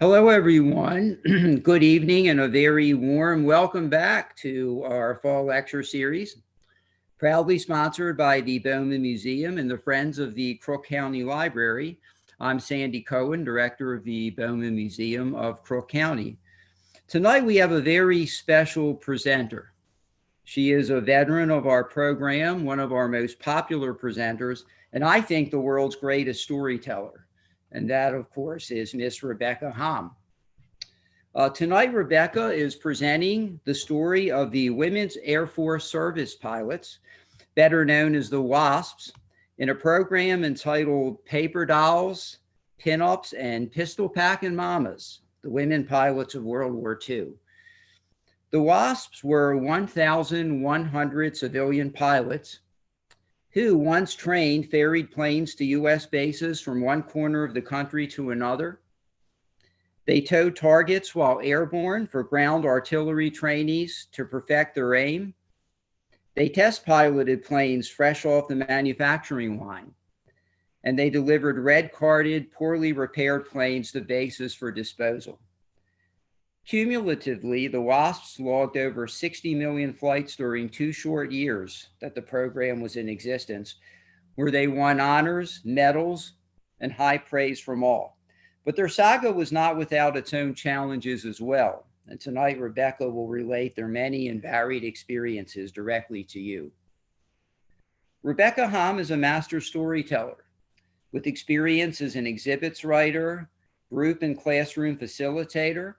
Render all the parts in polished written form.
Hello, everyone. Good evening and a very warm welcome back to our fall lecture series, proudly sponsored by the Bowman Museum and the Friends of the Crook County Library. I'm Sandy Cohen, director of the Bowman Museum of Crook County. Tonight, we have a very special presenter. She is a veteran of our program, one of our most popular presenters, and I think the world's greatest storyteller. And that, of course, is Miss Rebecca Hom. Tonight, Rebecca is presenting the story of the Women's Air Force Service Pilots, better known as the WASPs, in a program entitled Paper Dolls, Pinups, and Pistol Packin' Mamas, the women pilots of World War II. The WASPs were 1,100 civilian pilots who, once trained, ferried planes to U.S. bases from one corner of the country to another. They towed targets while airborne for ground artillery trainees to perfect their aim. They test piloted planes fresh off the manufacturing line. And they delivered red-carded, poorly repaired planes to bases for disposal. Cumulatively, the WASPs logged over 60 million flights during 2 short years that the program was in existence, where they won honors, medals, and high praise from all. But their saga was not without its own challenges as well. And tonight, Rebecca will relate their many and varied experiences directly to you. Rebecca Hom is a master storyteller with experience as an exhibits writer, group and classroom facilitator,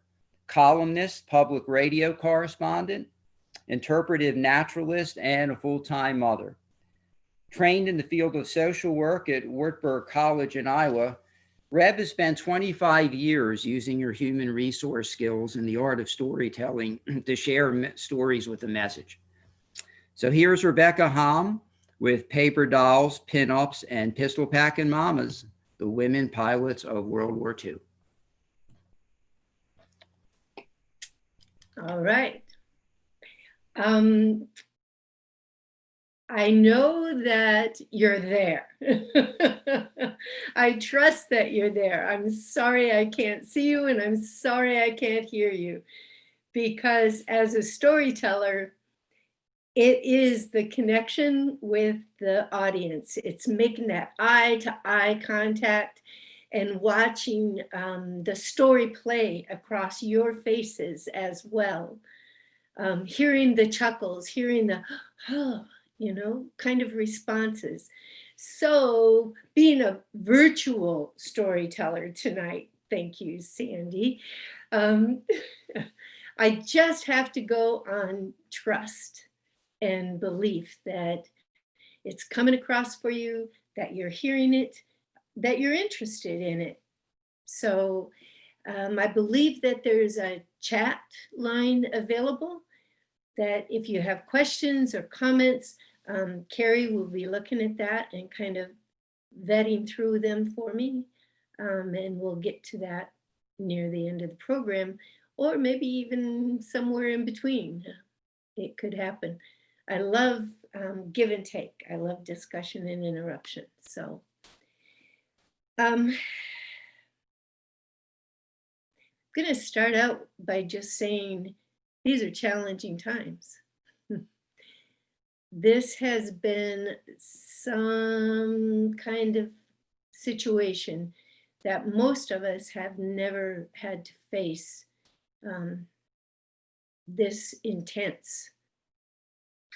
columnist, public radio correspondent, interpretive naturalist, and a full-time mother. Trained in the field of social work at Wartburg College in Iowa, Reb has spent 25 years using her human resource skills in the art of storytelling to share stories with a message. So here's Rebecca Hom with Paper Dolls, Pinups, and Pistol Packin' Mamas, the women pilots of World War II. All right. I know that you're there. I trust that you're there. I'm sorry I can't see you, and I'm sorry I can't hear you, because as a storyteller, it is the connection with the audience. It's making that eye-to-eye contact and watching the story play across your faces as well. Hearing the chuckles, hearing the, kind of responses. So being a virtual storyteller tonight, thank you, Sandy. I just have to go on trust and belief that it's coming across for you, that you're hearing it, that you're interested in it. So I believe that there's a chat line available, that if you have questions or comments, Carrie will be looking at that and kind of vetting through them for me. And we'll get to that near the end of the program, or maybe even somewhere in between. It could happen. I love give and take. I love discussion and interruption. So I'm going to start out by just saying these are challenging times. This has been some kind of situation that most of us have never had to face, this intense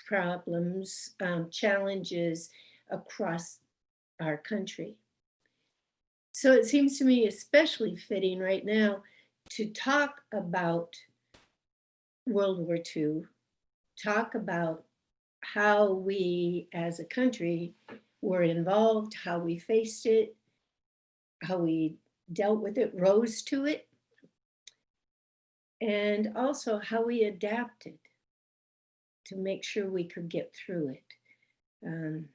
problems, challenges across our country. So it seems to me especially fitting right now to talk about World War II, talk about how we as a country were involved, how we faced it, how we dealt with it, rose to it, and also how we adapted to make sure we could get through it. And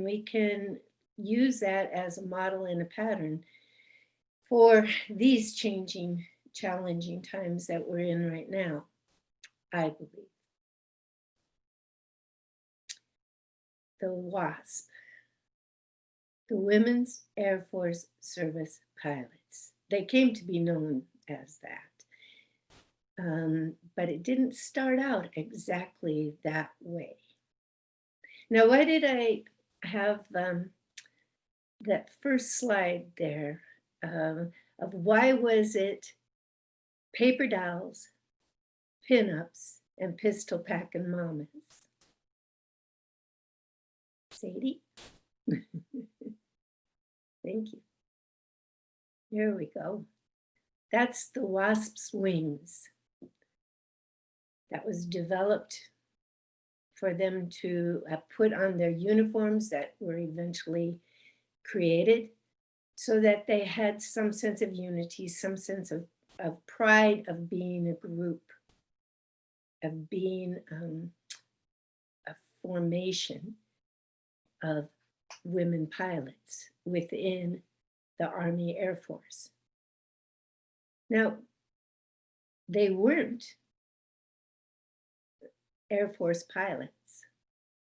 we can use that as a model and a pattern for these changing, challenging times that we're in right now, I believe. The WASP, the Women's Air Force Service Pilots. they came to be known as that. But it didn't start out exactly that way. Now, why did I have that first slide there of why was it paper dolls, pinups, and pistol packing mamas? Sadie? Thank you. There we go. That's the WASP's wings. That was developed for them to put on their uniforms that were eventually created so that they had some sense of unity, some sense of pride of being a group, of being a formation of women pilots within the Army Air Force. Now, they weren't Air Force pilots.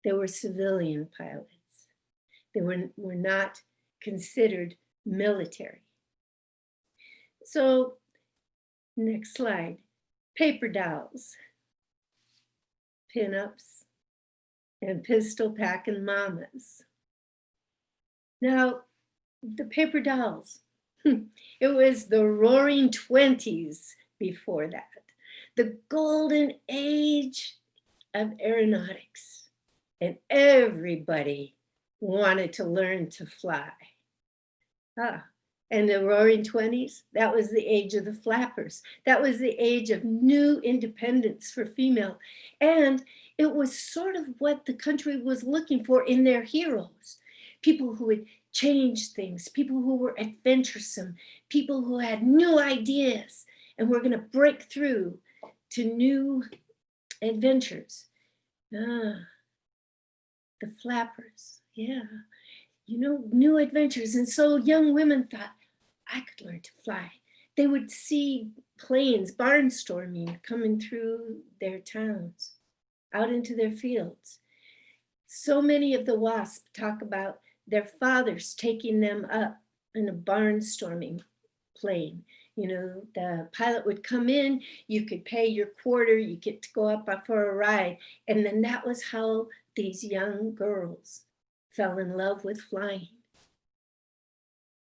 They were civilian pilots. They were not considered military. So, next slide. Paper dolls, pinups, and pistol packing mamas. Now, the paper dolls, it was the roaring 20s before that, the golden age of aeronautics, and everybody wanted to learn to fly. And the roaring 20s, that was the age of the flappers. That was the age of new independence for female. And it was sort of what the country was looking for in their heroes. People who would change things, people who were adventuresome, people who had new ideas and were going to break through to new adventures. The flappers, yeah. You know, new adventures. And so young women thought, I could learn to fly. They would see planes barnstorming coming through their towns, out into their fields. So many of the WASP talk about their fathers taking them up in a barnstorming plane. You know, the pilot would come in, you could pay your quarter, you get to go up for a ride. And then that was how these young girls fell in love with flying.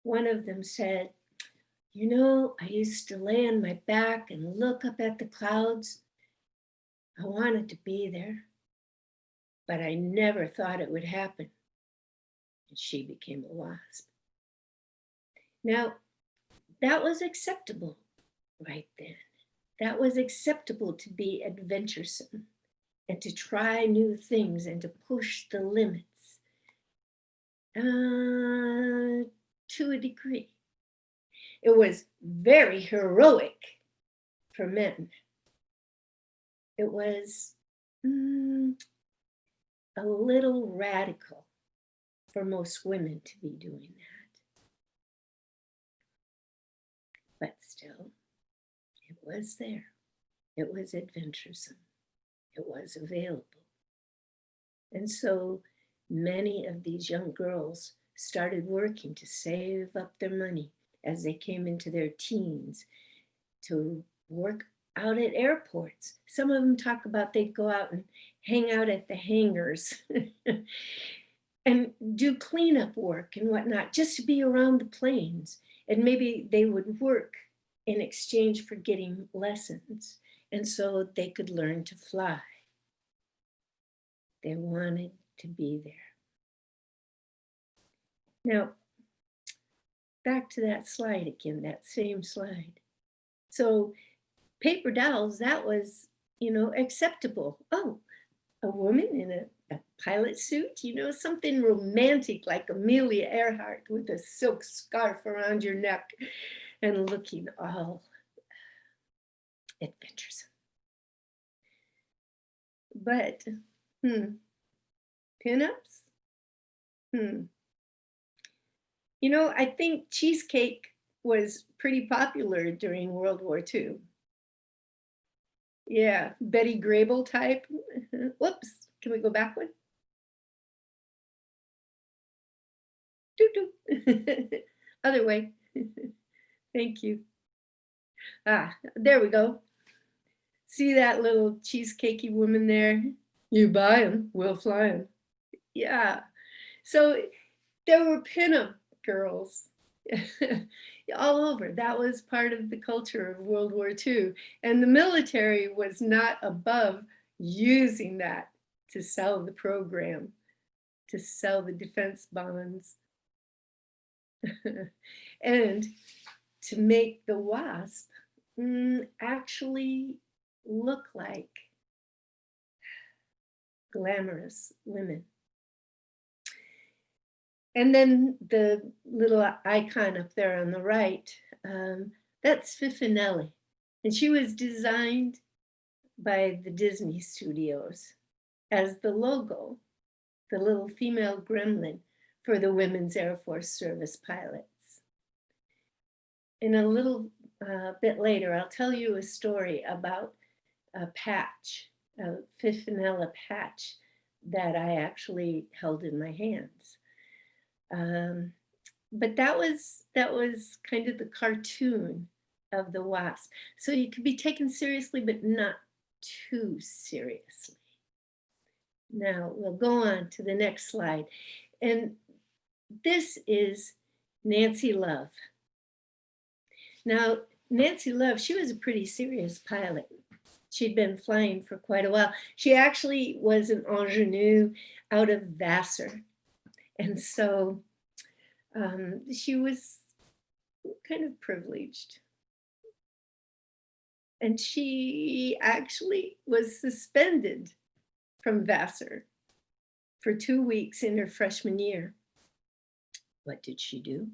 One of them said, you know, I used to lay on my back and look up at the clouds. I wanted to be there, but I never thought it would happen. And she became a WASP. Now, that was acceptable right then. That was acceptable to be adventuresome and to try new things and to push the limits to a degree. It was very heroic for men. It was a little radical for most women to be doing that. But still, it was there. It was adventuresome. It was available. And so many of these young girls started working to save up their money as they came into their teens to work out at airports. Some of them talk about they'd go out and hang out at the hangars and do cleanup work and whatnot, just to be around the planes. And maybe they would work in exchange for getting lessons. And so they could learn to fly. They wanted to be there. Now, back to that slide again, that same slide. So paper dolls, that was, acceptable. Oh, a woman in a pilot suit, something romantic like Amelia Earhart with a silk scarf around your neck and looking all adventuresome. But, pinups? I think cheesecake was pretty popular during World War II. Yeah, Betty Grable type. Whoops, can we go back one? Other way. Thank you. Ah, there we go. See that little cheesecakey woman there? You buy them, we'll fly them. Yeah. So there were pinup girls all over. That was part of the culture of World War II. And the military was not above using that to sell the program, to sell the defense bonds, and to make the WASP actually look like glamorous women. And then the little icon up there on the right, that's Fifinelli. And she was designed by the Disney studios as the logo, the little female gremlin for the Women's Airforce Service Pilots. In a little bit later, I'll tell you a story about a patch, a Fifinella patch that I actually held in my hands. But that was kind of the cartoon of the WASP. So you could be taken seriously, but not too seriously. Now we'll go on to the next slide. And this is Nancy Love. Now, Nancy Love, she was a pretty serious pilot. She'd been flying for quite a while. She actually was an ingenue out of Vassar. And so she was kind of privileged. And she actually was suspended from Vassar for 2 weeks in her freshman year. What did she do?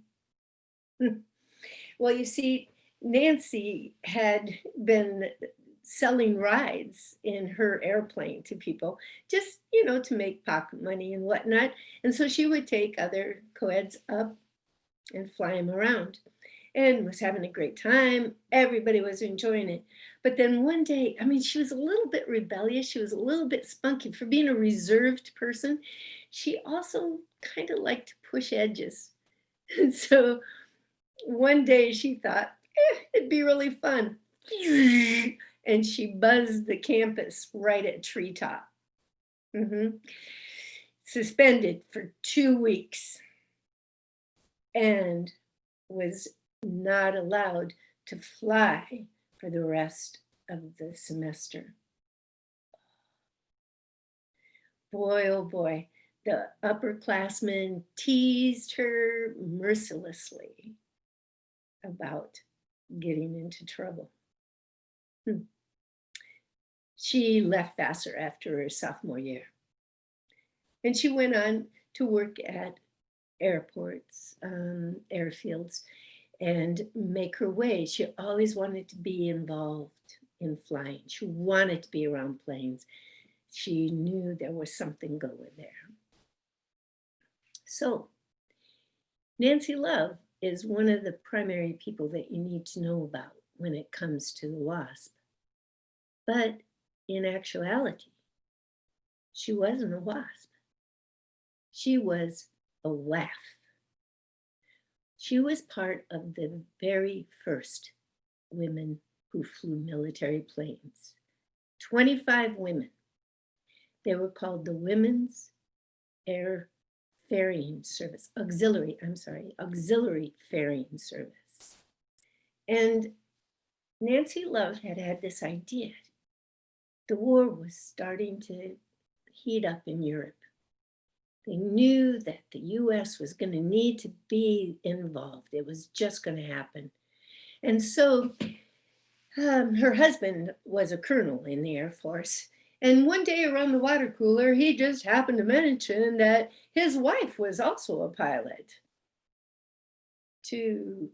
Well, you see, Nancy had been selling rides in her airplane to people, just, to make pocket money and whatnot. And so she would take other co-eds up and fly them around and was having a great time. Everybody was enjoying it. But then one day, she was a little bit rebellious. She was a little bit spunky. For being a reserved person, she also kind of liked to push edges. And so one day she thought, it'd be really fun. And she buzzed the campus right at treetop. Suspended for 2 weeks and was not allowed to fly for the rest of the semester. Boy, oh boy, the upperclassmen teased her mercilessly about getting into trouble. She left Vassar after her sophomore year. And she went on to work at airports, airfields, and make her way. She always wanted to be involved in flying. She wanted to be around planes. She knew there was something going there. So Nancy Love is one of the primary people that you need to know about when it comes to the WASP. But in actuality, she wasn't a WASP. She was a WAF. She was part of the very first women who flew military planes. 25 women. They were called the Women's Air Ferrying Service, Auxiliary Ferrying Service. And Nancy Love had this idea. The war was starting to heat up in Europe. They knew that the US was going to need to be involved. It was just going to happen. And so her husband was a colonel in the Air Force. And one day around the water cooler, he just happened to mention that his wife was also a pilot to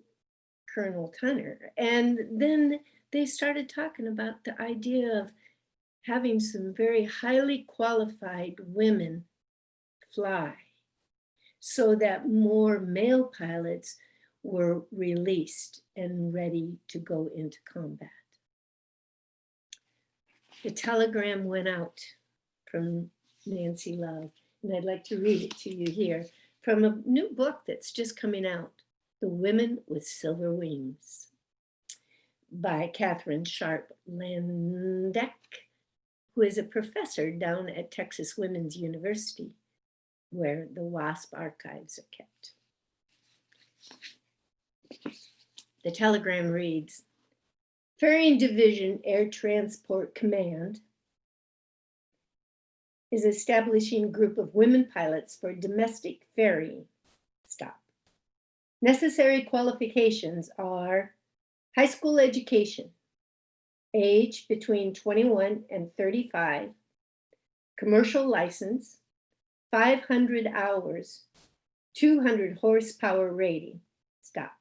Colonel Tunner. And then they started talking about the idea of having some very highly qualified women fly so that more male pilots were released and ready to go into combat. The telegram went out from Nancy Love, and I'd like to read it to you here from a new book that's just coming out, The Women with Silver Wings by Catherine Sharp Landeck, who is a professor down at Texas Women's University, where the WASP archives are kept. The telegram reads, Ferrying Division Air Transport Command is establishing a group of women pilots for domestic ferrying. Stop. Necessary qualifications are high school education, age between 21 and 35, commercial license, 500 hours, 200 horsepower rating. Stop.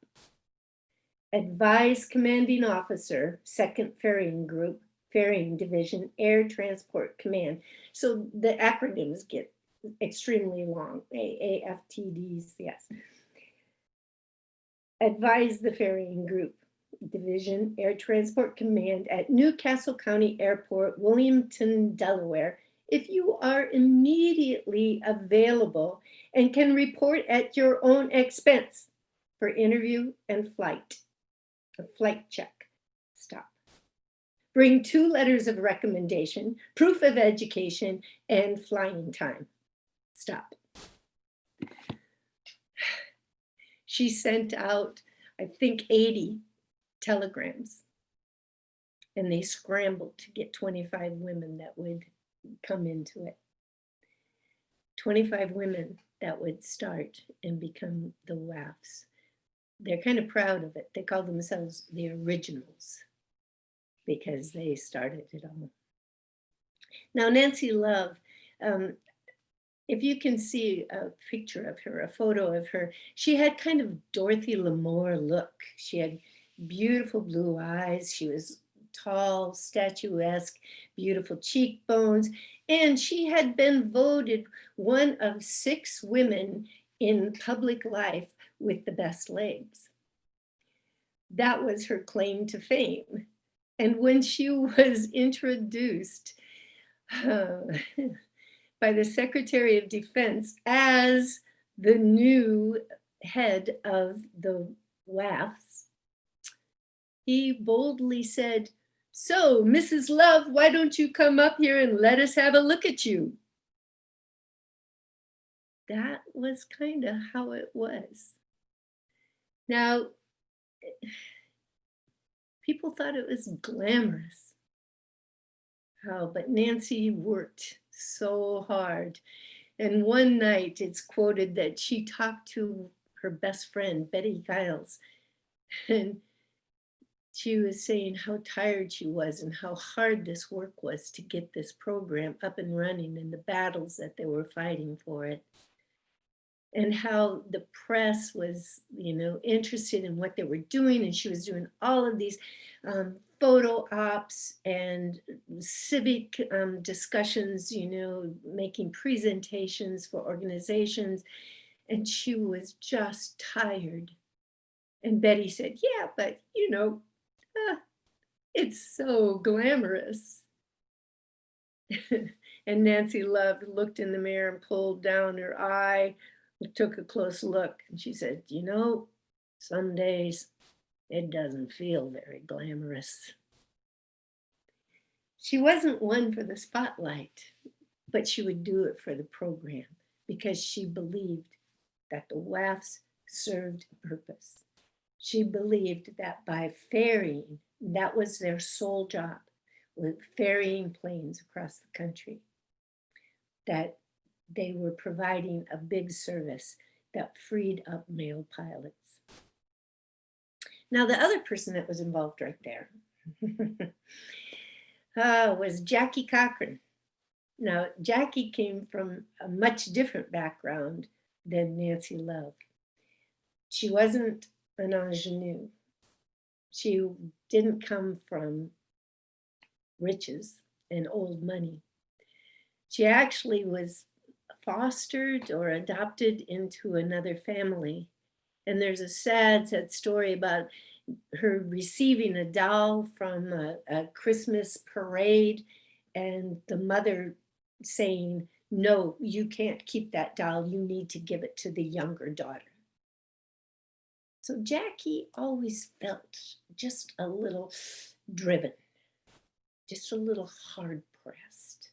Advise commanding officer, 2nd Ferrying Group, Ferrying Division, Air Transport Command. So the acronyms get extremely long, AAFTDs, yes. Advise the Ferrying Group, Division, Air Transport Command at Newcastle County Airport, Wilmington, Delaware, if you are immediately available and can report at your own expense for interview and flight. A flight check. Stop. Bring 2 letters of recommendation, proof of education, and flying time. Stop. She sent out, I think, 80 telegrams, and they scrambled to get 25 women that would come into it. 25 women that would start and become the WAFs. They're kind of proud of it. They call themselves the originals because they started it all. Now, Nancy Love, if you can see a picture of her, a photo of her, she had kind of Dorothy Lamour look. She had beautiful blue eyes. She was tall, statuesque, beautiful cheekbones, and she had been voted one of 6 women in public life with the best legs. That was her claim to fame. And when she was introduced by the Secretary of Defense as the new head of the WAFs, he boldly said, "So, Mrs. Love, why don't you come up here and let us have a look at you?" That was kind of how it was. Now, people thought it was glamorous. Oh, but Nancy worked so hard. And one night it's quoted that she talked to her best friend, Betty Giles, and she was saying how tired she was and how hard this work was to get this program up and running and the battles that they were fighting for it. And how the press was, interested in what they were doing. And she was doing all of these photo ops and civic discussions, making presentations for organizations. And she was just tired. And Betty said, "Yeah, but, it's so glamorous." And Nancy Love looked in the mirror and pulled down her eye, took a close look, and she said, some days it doesn't feel very glamorous. She wasn't one for the spotlight, but she would do it for the program because she believed that the WAFs served a purpose. She believed that by ferrying, that was their sole job, with ferrying planes across the country, that they were providing a big service that freed up male pilots. Now, the other person that was involved right there was Jackie Cochran. Now, Jackie came from a much different background than Nancy Love. She wasn't an ingenue. She didn't come from riches and old money. She actually was fostered or adopted into another family. And there's a sad story about her receiving a doll from a Christmas parade and the mother saying, "No, you can't keep that doll. You need to give it to the younger daughter." So Jackie always felt just a little driven, just a little hard pressed.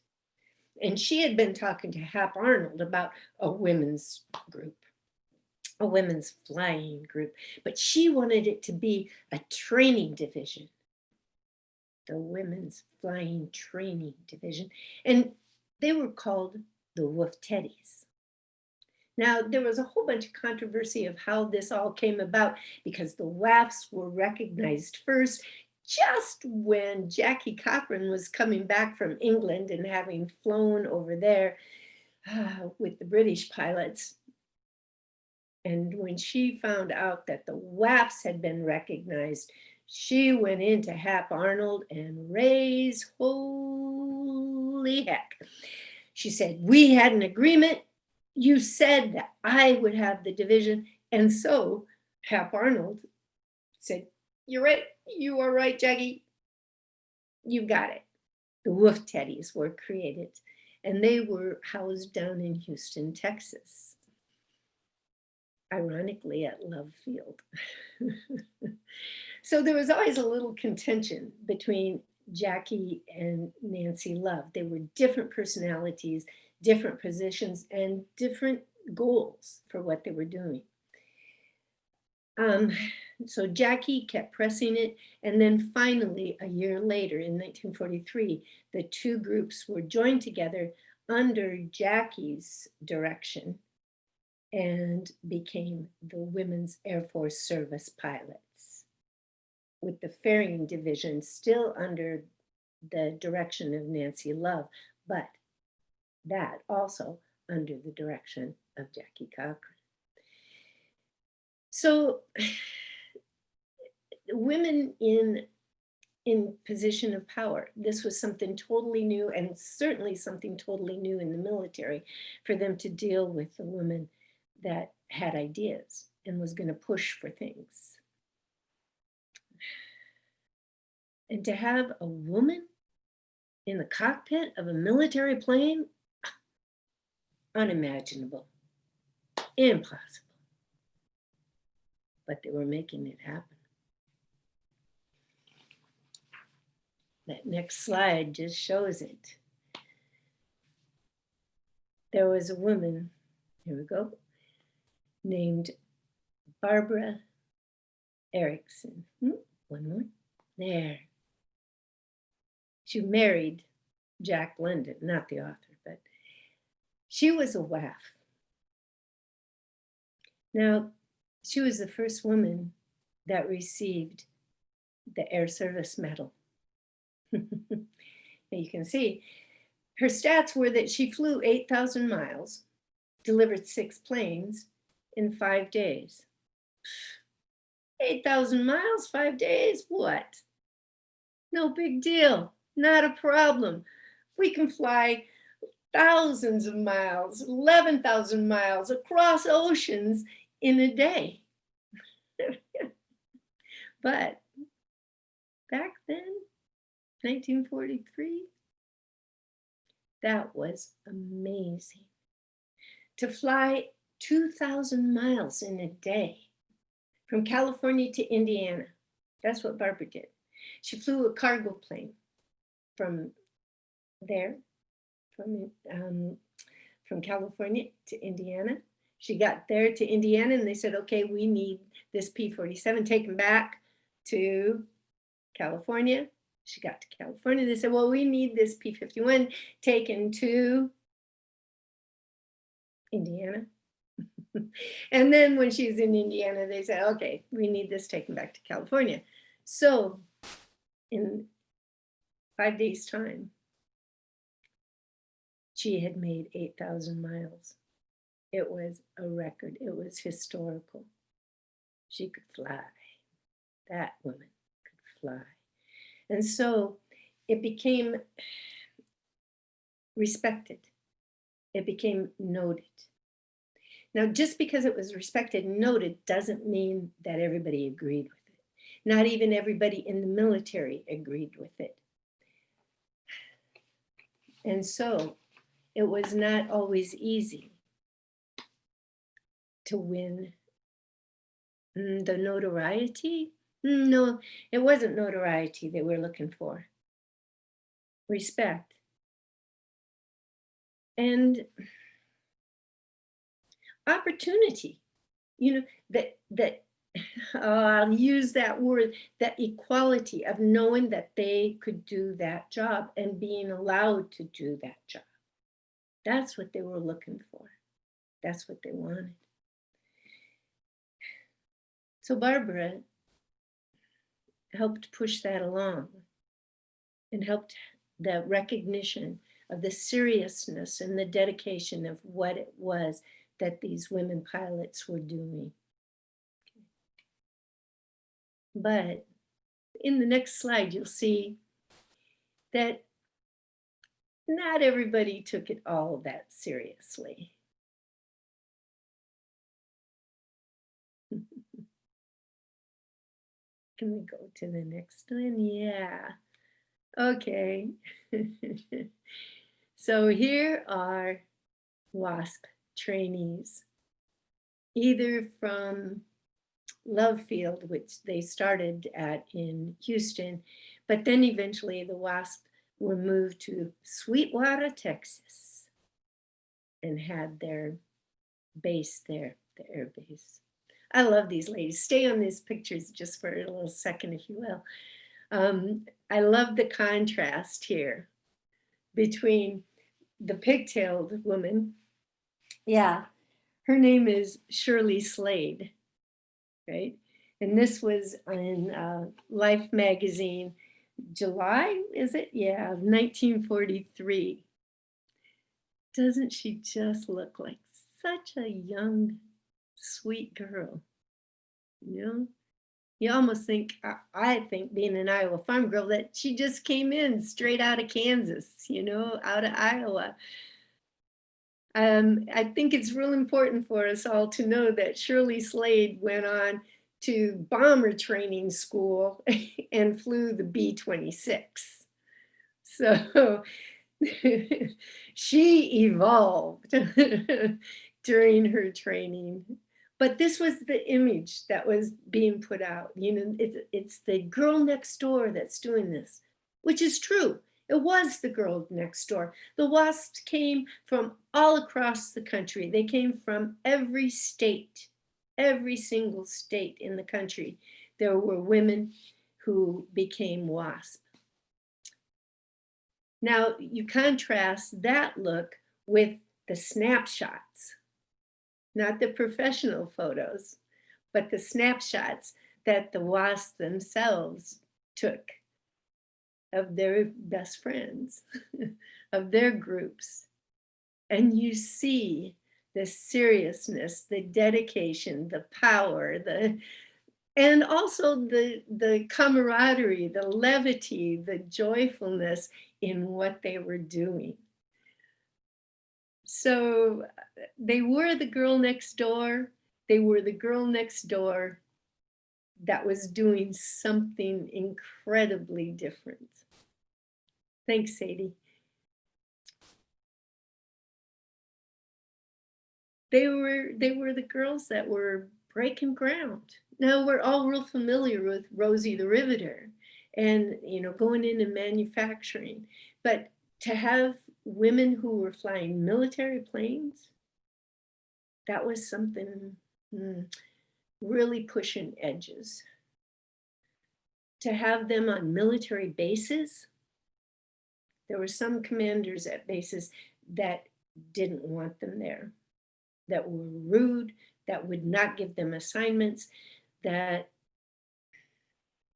And she had been talking to Hap Arnold about a women's group, a women's flying group, but she wanted it to be a training division, the Women's Flying Training Division. And they were called the Wolf Teddies. Now, there was a whole bunch of controversy of how this all came about because the WAFs were recognized first just when Jackie Cochran was coming back from England and having flown over there with the British pilots. And when she found out that the WAFs had been recognized, she went into Hap Arnold and raised holy heck. She said, we had an agreement. You said that I would have the division. And so Hap Arnold said, you're right. You are right, Jackie. You got it. The Wolf Teddies were created, and they were housed down in Houston, Texas. Ironically, at Love Field. So there was always a little contention between Jackie and Nancy Love. They were different personalities, different positions, and different goals for what they were doing. So Jackie kept pressing it. And then finally, a year later in 1943, the two groups were joined together under Jackie's direction and became the Women's Airforce Service Pilots, with the ferrying division still under the direction of Nancy Love, but that also under the direction of Jackie Cochran. So women in position of power, this was something totally new, and certainly something totally new in the military, for them to deal with a woman that had ideas and was going to push for things. And to have a woman in the cockpit of a military plane, unimaginable, impossible. But they were making it happen. That next slide just shows it. There was a woman, here we go, named Barbara Erickson. One more. There. She married Jack London, not the author, but she was a WAF. Now, she was the first woman that received the Air Service Medal. You can see her stats were that she flew 8,000 miles, delivered 6 planes in 5 days. 8,000 miles, 5 days, what? No big deal, not a problem. We can fly thousands of miles, 11,000 miles across oceans in a day. But back then, 1943, that was amazing. To fly 2,000 miles in a day from California to Indiana. That's what Barbara did. She flew a cargo plane from there, from California to Indiana. She got there to Indiana and they said, okay, we need this P-47 taken back to California. She got to California. They said, well, we need this P-51 taken to Indiana. And then when she's in Indiana, they said, okay, we need this taken back to California. So in 5 days' time, she had made 8,000 miles. It was a record. It was historical. She could fly. That woman could fly. And so it became respected. It became noted. Now, just because it was respected and noted doesn't mean that everybody agreed with it. Not even everybody in the military agreed with it. And so it was not always easy to win The notoriety? No, it wasn't notoriety they were looking for. Respect. And opportunity. You know, that I'll use that word, that equality of knowing that they could do that job and being allowed to do that job. That's what they were looking for. That's what they wanted. So Barbara helped push that along and helped the recognition of the seriousness and the dedication of what it was that these women pilots were doing. But in the next slide, you'll see that not everybody took it all that seriously. Can we go to the next one? Yeah. Okay. So here are WASP trainees, either from Love Field, which they started at in Houston, but then eventually the WASP were moved to Sweetwater, Texas, and had their base there, the air base. I love these ladies. Stay on these pictures just for a little second, if you will. I love the contrast here between the pigtailed woman. Yeah, her name is Shirley Slade, right? And this was in Life magazine, July, is it? Yeah, 1943. Doesn't she just look like such a young, sweet girl? You know, you almost think, I think being an Iowa farm girl, that she just came in straight out of Kansas, you know, out of Iowa. I think it's real important for us all to know that Shirley Slade went on to bomber training school and flew the B-26. So she evolved during her training. But this was the image that was being put out. You know, it's the girl next door that's doing this, which is true. It was the girl next door. The WASPs came from all across the country. They came from every state, every single state in the country. There were women who became WASP. Now you contrast that look with the snapshots, not the professional photos, but the snapshots that the WASP themselves took of their best friends, of their groups. And you see the seriousness, the dedication, the power, and also the camaraderie, the levity, the joyfulness in what they were doing. So they were the girl next door. They were the girl next door that was doing something incredibly different. Thanks, Sadie. They were the girls that were breaking ground. Now we're all real familiar with Rosie the Riveter and, you know, going into manufacturing, but to have women who were flying military planes, that was something really pushing edges. To have them on military bases, there were some commanders at bases that didn't want them there, that were rude, that would not give them assignments, that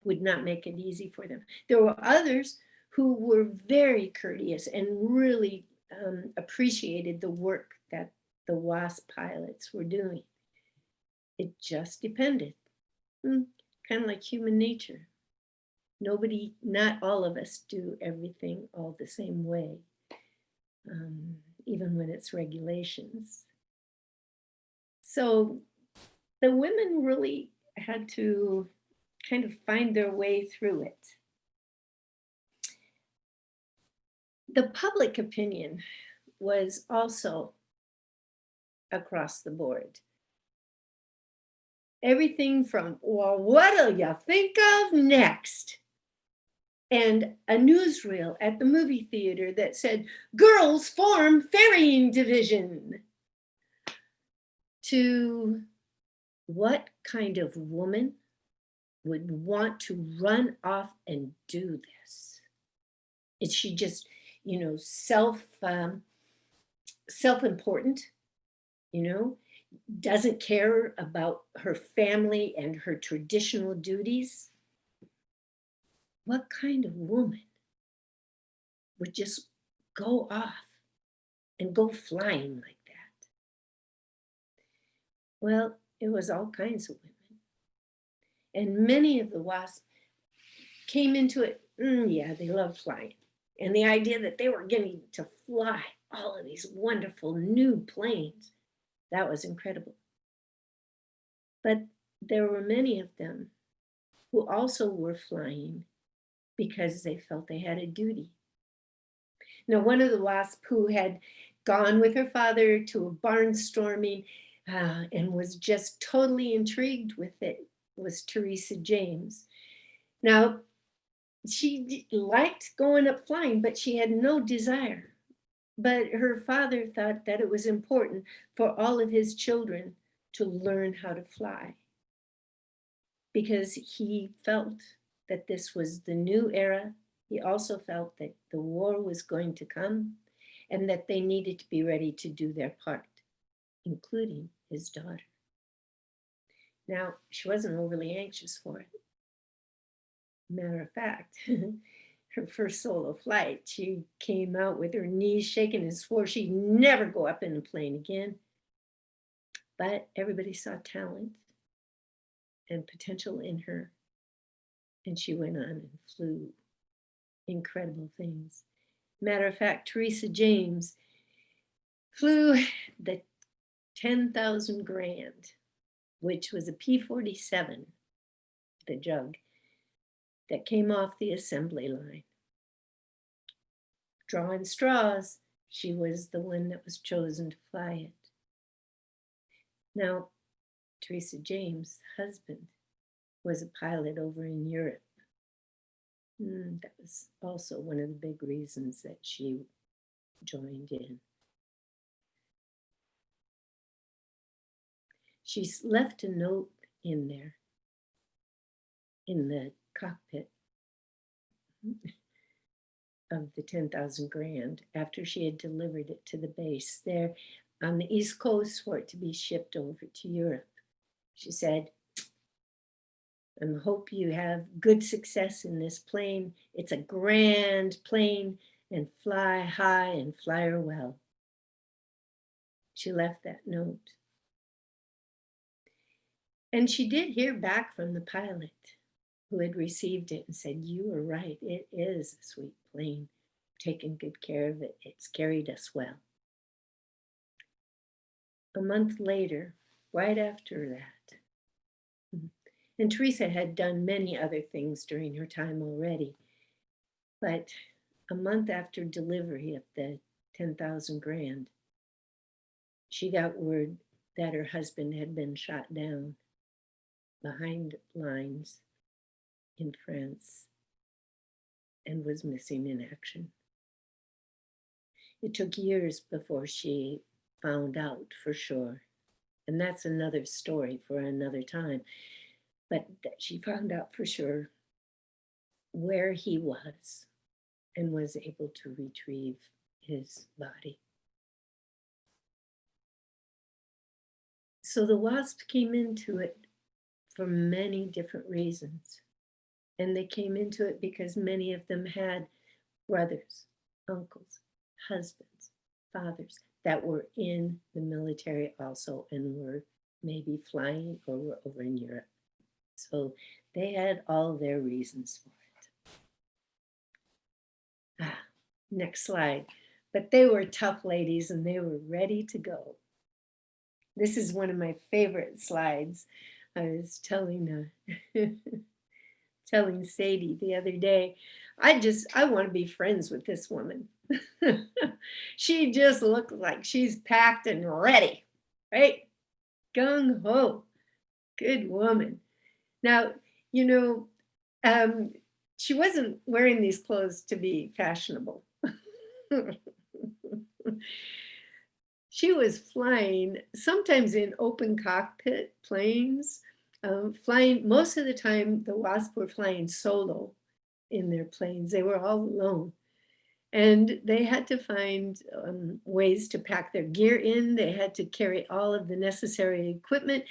would not make it easy for them. There were others who were very courteous and really appreciated the work that the WASP pilots were doing. It just depended, kind of like human nature. Nobody, not all of us do everything all the same way, even when it's regulations. So the women really had to kind of find their way through it. The public opinion was also across the board. Everything from, well, what'll you think of next? And a newsreel at the movie theater that said, girls form ferrying division. To what kind of woman would want to run off and do this? Is she just, self-important, doesn't care about her family and her traditional duties? What kind of woman would just go off and go flying like that? Well, it was all kinds of women. And many of the WASP came into it, yeah, they loved flying. And the idea that they were getting to fly all of these wonderful new planes, that was incredible. But there were many of them who also were flying because they felt they had a duty. Now, one of the WASP who had gone with her father to a barnstorming and was just totally intrigued with it was Teresa James. Now, she liked going up flying, but she had no desire. But her father thought that it was important for all of his children to learn how to fly, because he felt that this was the new era. He also felt that the war was going to come and that they needed to be ready to do their part, including his daughter. Now, she wasn't overly anxious for it. Matter of fact, her first solo flight, she came out with her knees shaking and swore she'd never go up in a plane again. But everybody saw talent and potential in her, and she went on and flew incredible things. Matter of fact, Teresa James flew the 10,000 Grand, which was a P-47, the jug, that came off the assembly line. Drawing straws, she was the one that was chosen to fly it. Now, Teresa James' husband was a pilot over in Europe. That was also one of the big reasons that she joined in. She left a note in there, in the cockpit of the 10,000 Grand, after she had delivered it to the base there on the East Coast for it to be shipped over to Europe. She said, I hope you have good success in this plane. It's a grand plane, and fly high and fly her well. She left that note. And she did hear back from the pilot who had received it and said, you were right, it is a sweet plane. Taken good care of it. It's carried us well. A month later, right after that, and Teresa had done many other things during her time already, but a month after delivery of the 10,000 Grand, she got word that her husband had been shot down behind lines in France and was missing in action. It took years before she found out for sure, and that's another story for another time, but that she found out for sure where he was and was able to retrieve his body. So the WASP came into it for many different reasons. And they came into it because many of them had brothers, uncles, husbands, fathers that were in the military also and were maybe flying or were over in Europe. So they had all their reasons for it. Next slide. But they were tough ladies and they were ready to go. This is one of my favorite slides. I was telling telling Sadie the other day, I want to be friends with this woman. She just looks like she's packed and ready, right? Gung ho. Good woman. Now, you know, she wasn't wearing these clothes to be fashionable. She was flying, sometimes in open cockpit planes, flying, most of the time the WASP were flying solo in their planes. They were all alone. And they had to find ways to pack their gear in. They had to carry all of the necessary equipment,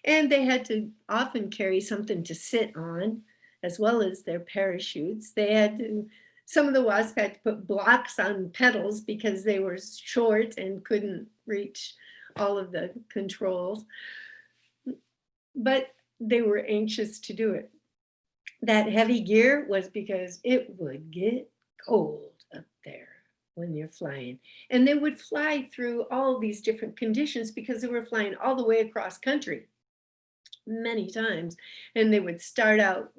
and they had to often carry something to sit on, as well as their parachutes. They had to, some of the WASP had to put blocks on pedals because they were short and couldn't reach all of the controls. But they were anxious to do it. That heavy gear was because it would get cold up there when you're flying. And they would fly through all these different conditions because they were flying all the way across country many times. And they would start out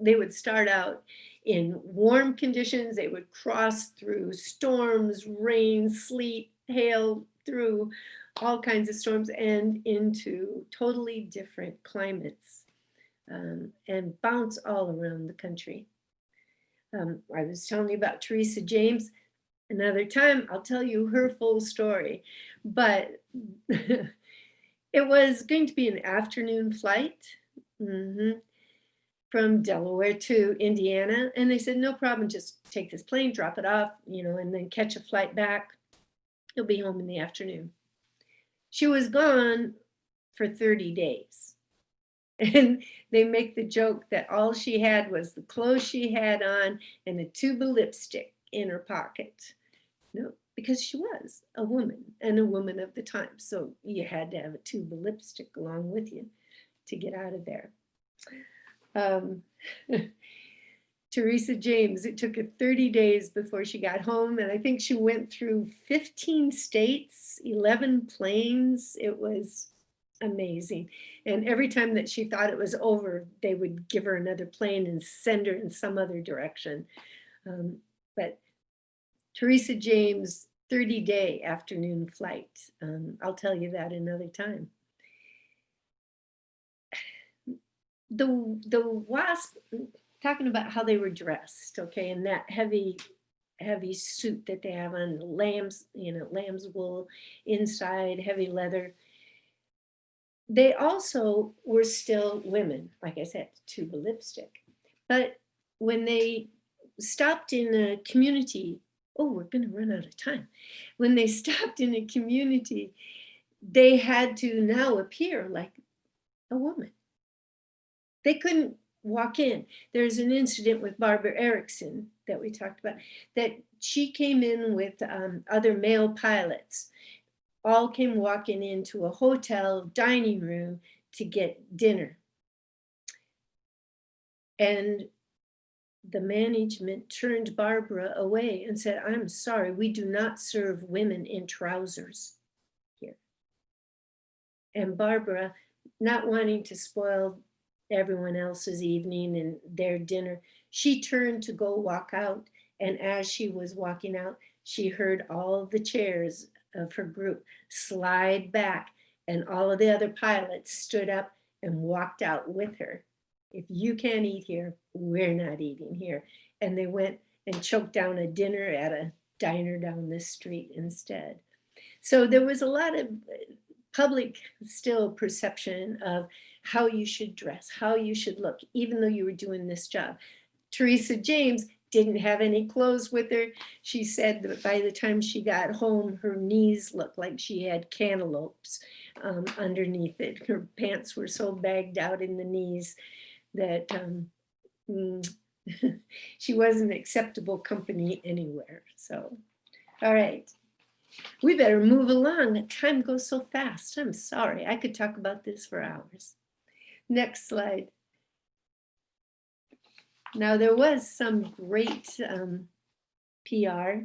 in warm conditions. They would cross through storms, rain, sleet, hail, through all kinds of storms and into totally different climates, and bounce all around the country. I was telling you about Teresa James. Another time, I'll tell you her full story, but it was going to be an afternoon flight from Delaware to Indiana. And they said, no problem, just take this plane, drop it off, and then catch a flight back. You'll be home in the afternoon. She was gone for 30 days. And they make the joke that all she had was the clothes she had on and a tube of lipstick in her pocket. No, because she was a woman and a woman of the time. So you had to have a tube of lipstick along with you to get out of there. Teresa James, it took her 30 days before she got home. And I think she went through 15 states, 11 planes. It was amazing. And every time that she thought it was over, they would give her another plane and send her in some other direction. But Teresa James, 30-day afternoon flight. I'll tell you that another time. The WASP, talking about how they were dressed, okay, in that heavy suit that they have on, lamb's wool inside, heavy leather. They also were still women, like I said, tube of lipstick. But when they stopped in a community, we're going to run out of time. When they stopped in a community, they had to now appear like a woman. They couldn't walk in. There's an incident with Barbara Erickson that we talked about, that she came in with other male pilots, all came walking into a hotel dining room to get dinner. And the management turned Barbara away and said, I'm sorry, we do not serve women in trousers here. And Barbara, not wanting to spoil everyone else's evening and their dinner, she turned to go walk out. And as she was walking out, she heard all the chairs of her group slide back, and all of the other pilots stood up and walked out with her. If you can't eat here, we're not eating here. And they went and choked down a dinner at a diner down the street instead. So there was a lot of public still perception of how you should dress, how you should look, even though you were doing this job. Teresa James didn't have any clothes with her. She said that by the time she got home, her knees looked like she had cantaloupes underneath it. Her pants were so bagged out in the knees that she wasn't acceptable company anywhere. So, all right. We better move along. Time goes so fast. I'm sorry. I could talk about this for hours. Next slide. Now, there was some great PR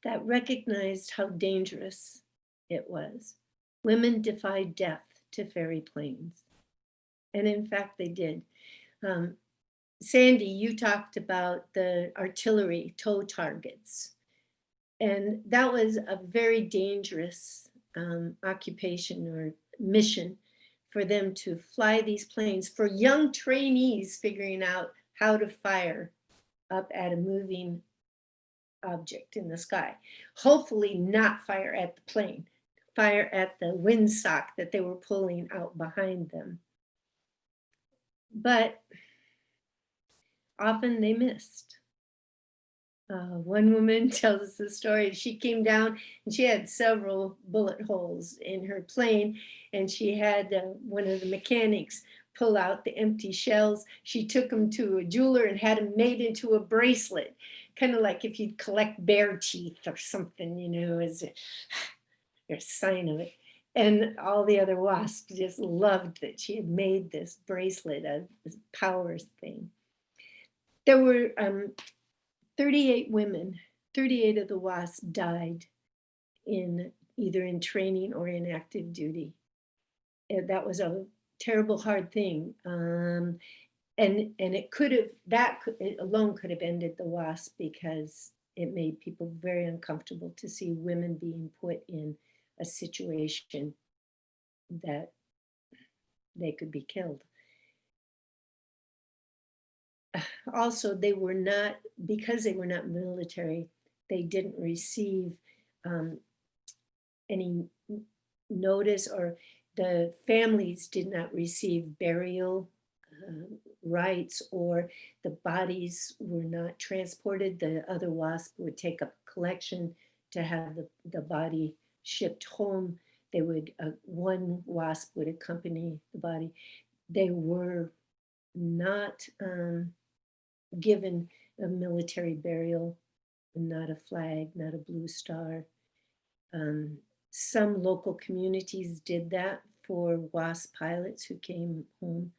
that recognized how dangerous it was. Women defied death to ferry planes. And in fact, they did. Sandy, you talked about the artillery tow targets. And that was a very dangerous occupation or mission for them to fly these planes, for young trainees figuring out how to fire up at a moving object in the sky. Hopefully not fire at the plane, fire at the windsock that they were pulling out behind them. But often they missed. One woman tells the story. She came down and she had several bullet holes in her plane, and she had one of the mechanics pull out the empty shells. She took them to a jeweler and had them made into a bracelet, kind of like if you'd collect bear teeth or something, you know, as a sign of it. And all the other wasps just loved that she had made this bracelet, this powers thing. There were 38 women, 38 of the WASP died in either in training or in active duty. And that was a terrible, hard thing. And it could have, it alone could have ended the WASP, because it made people very uncomfortable to see women being put in a situation that they could be killed. Also, they were not, because they were not military, they didn't receive any notice, or the families did not receive burial rights, or the bodies were not transported. The other WASP would take up collection to have the body shipped home. They would, one WASP would accompany the body. They were not given a military burial, not a flag, not a blue star. Some local communities did that for WASP pilots who came home,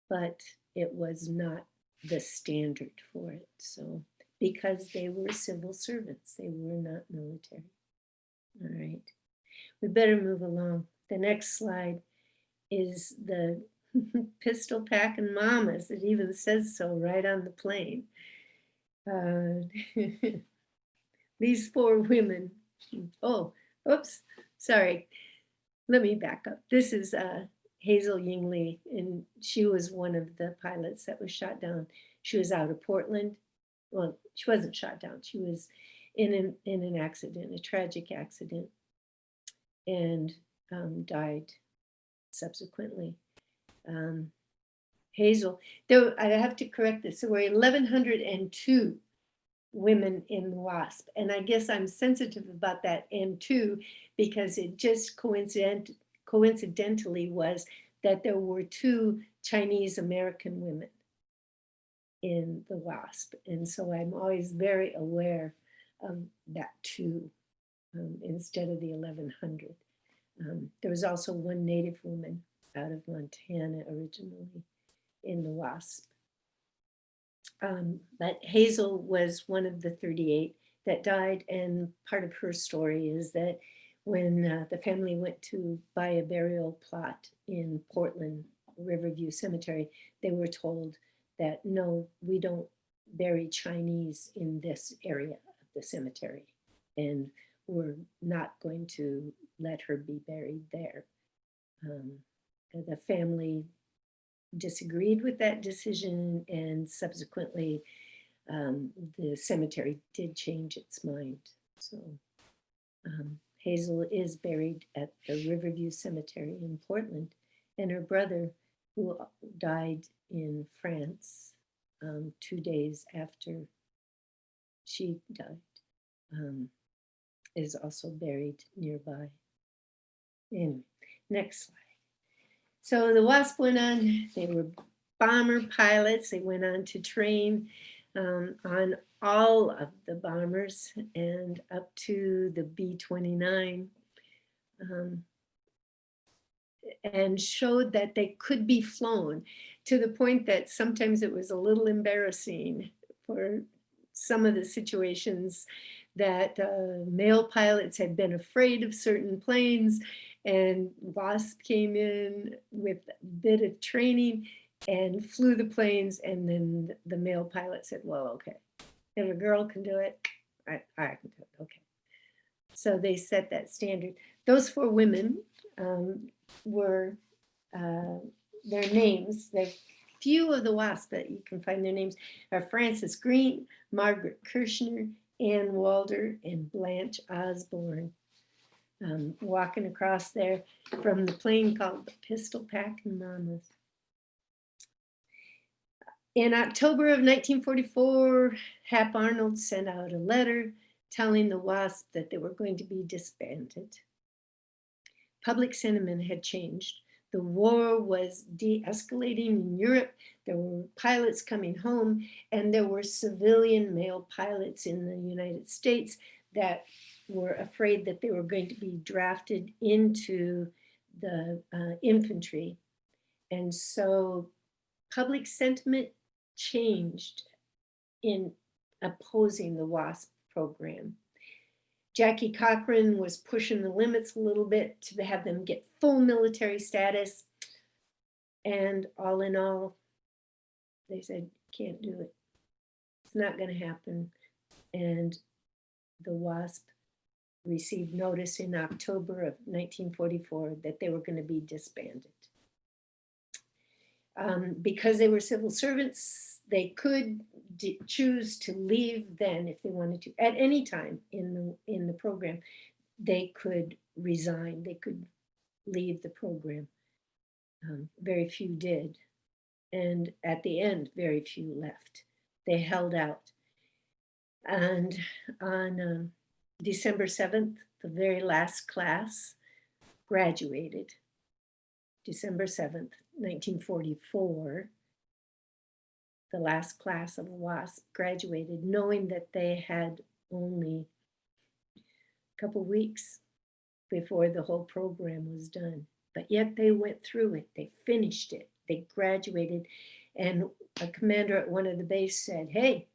but it was not the standard for it. So, because they were civil servants, they were not military. All right, we better move along. The next slide is the pistol packing mamas. It even says so right on the plane. These 4 women. Oh, oops, sorry. Let me back up. This is Hazel Yingli, and she was one of the pilots that was shot down. She was out of Portland. Well, she wasn't shot down. She was in an accident, a tragic accident, and died subsequently. Hazel, there, I have to correct this. There were 1,102 women in the WASP, and I guess I'm sensitive about that "and" because it just coincidentally was that there were 2 Chinese American women in the WASP, and so I'm always very aware of that 2 instead of the 1,100. There was also 1 Native woman out of Montana originally in the WASP. But Hazel was one of the 38 that died, and part of her story is that when the family went to buy a burial plot in Portland, Riverview Cemetery, they were told that no, we don't bury Chinese in this area of the cemetery, and we're not going to let her be buried there. The family disagreed with that decision, and subsequently the cemetery did change its mind. So Hazel is buried at the Riverview Cemetery in Portland, and her brother, who died in France 2 days after she died, is also buried nearby. Anyway, next slide. So the WASP went on, they were bomber pilots. They went on to train on all of the bombers and up to the B-29, and showed that they could be flown, to the point that sometimes it was a little embarrassing for some of the situations that male pilots had been afraid of certain planes, and WASP came in with a bit of training and flew the planes, and then the male pilot said, well, okay, if a girl can do it, I can do it, okay. So they set that standard. Those 4 women were their names. There's few of the WASP that you can find their names are Frances Green, Margaret Kirshner, Ann Walder, and Blanche Osborne. Walking across there from the plane called the Pistol Packin Mamas. In October of 1944, Hap Arnold sent out a letter telling the WASP that they were going to be disbanded. Public sentiment had changed. The war was de-escalating in Europe. There were pilots coming home, and there were civilian male pilots in the United States that were afraid that they were going to be drafted into the infantry. And so public sentiment changed in opposing the WASP program. Jackie Cochran was pushing the limits a little bit to have them get full military status. And all in all, they said, can't do it. It's not going to happen. And the WASP received notice in October of 1944 that they were going to be disbanded. Because they were civil servants, they could choose to leave then if they wanted to. At any time in the program, they could resign. They could leave the program. Very few did. And at the end, very few left. They held out. And on December 7th, the very last class graduated. December 7th, 1944, the last class of WASP graduated, knowing that they had only a couple weeks before the whole program was done. But yet they went through it, they finished it, they graduated. And a commander at one of the base said, hey,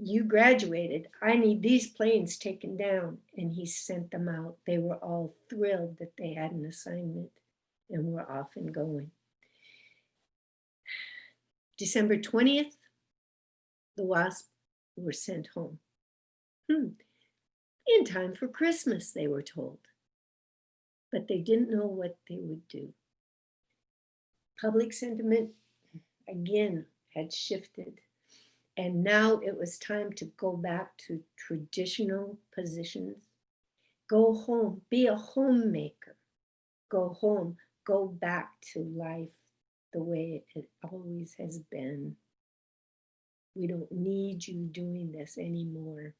you graduated, I need these planes taken down. And he sent them out. They were all thrilled that they had an assignment and were off and going. December 20th, the WASP were sent home. In time for Christmas, they were told. But they didn't know what they would do. Public sentiment, again, had shifted. And now it was time to go back to traditional positions. Go home, be a homemaker. Go home, go back to life the way it always has been. We don't need you doing this anymore.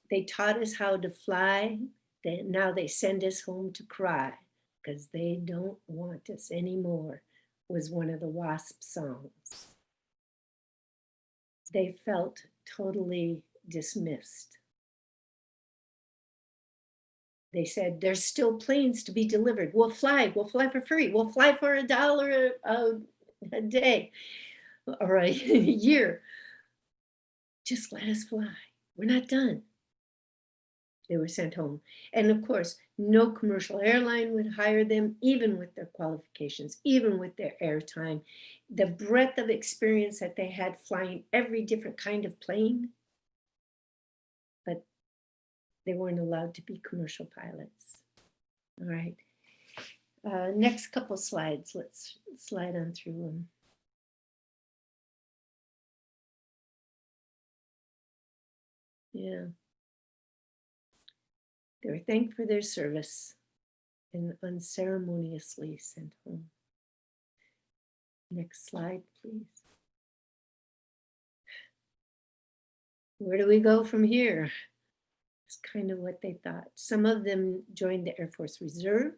They taught us how to fly. Now they send us home to cry because they don't want us anymore, was one of the WASP songs. They felt totally dismissed. They said, there's still planes to be delivered. We'll fly for free. We'll fly for $1 a day or a year. Just let us fly. We're not done. They were sent home. And of course, no commercial airline would hire them, even with their qualifications, even with their airtime. The breadth of experience that they had flying every different kind of plane, but they weren't allowed to be commercial pilots. All right. Next couple slides. Let's slide on through them. Yeah. They were thanked for their service and unceremoniously sent home. Next slide, please. Where do we go from here? It's kind of what they thought. Some of them joined the Air Force Reserve.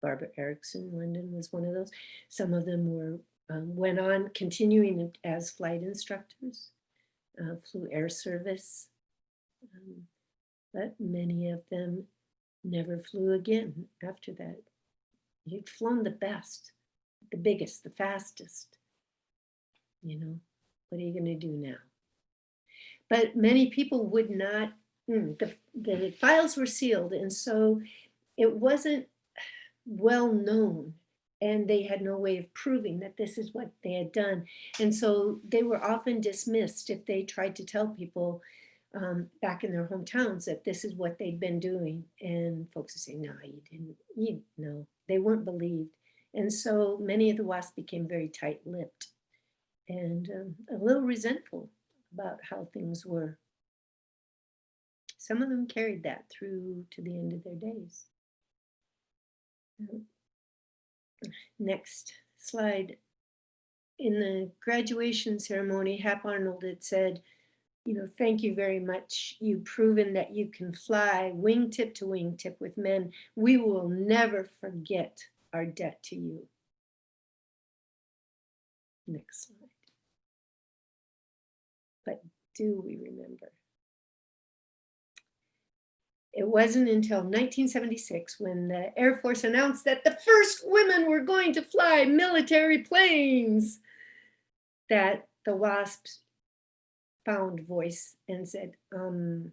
Barbara Erickson, London was one of those. Some of them were went on continuing as flight instructors, flew air service. But many of them never flew again after that. You'd flown the best, the biggest, the fastest. You know, what are you going to do now? But many people would not, the files were sealed, and so it wasn't well known, and they had no way of proving that this is what they had done. And so they were often dismissed if they tried to tell people, back in their hometowns that this is what they'd been doing. And folks are saying, no, you didn't, no, they weren't believed. And so many of the WASP became very tight-lipped and a little resentful about how things were. Some of them carried that through to the end of their days. Next slide. In the graduation ceremony, Hap Arnold had said, thank you very much. You've proven that you can fly wingtip to wingtip with men. We will never forget our debt to you. Next slide. But do we remember? It wasn't until 1976 when the Air Force announced that the first women were going to fly military planes that the WASP found voice and said, they're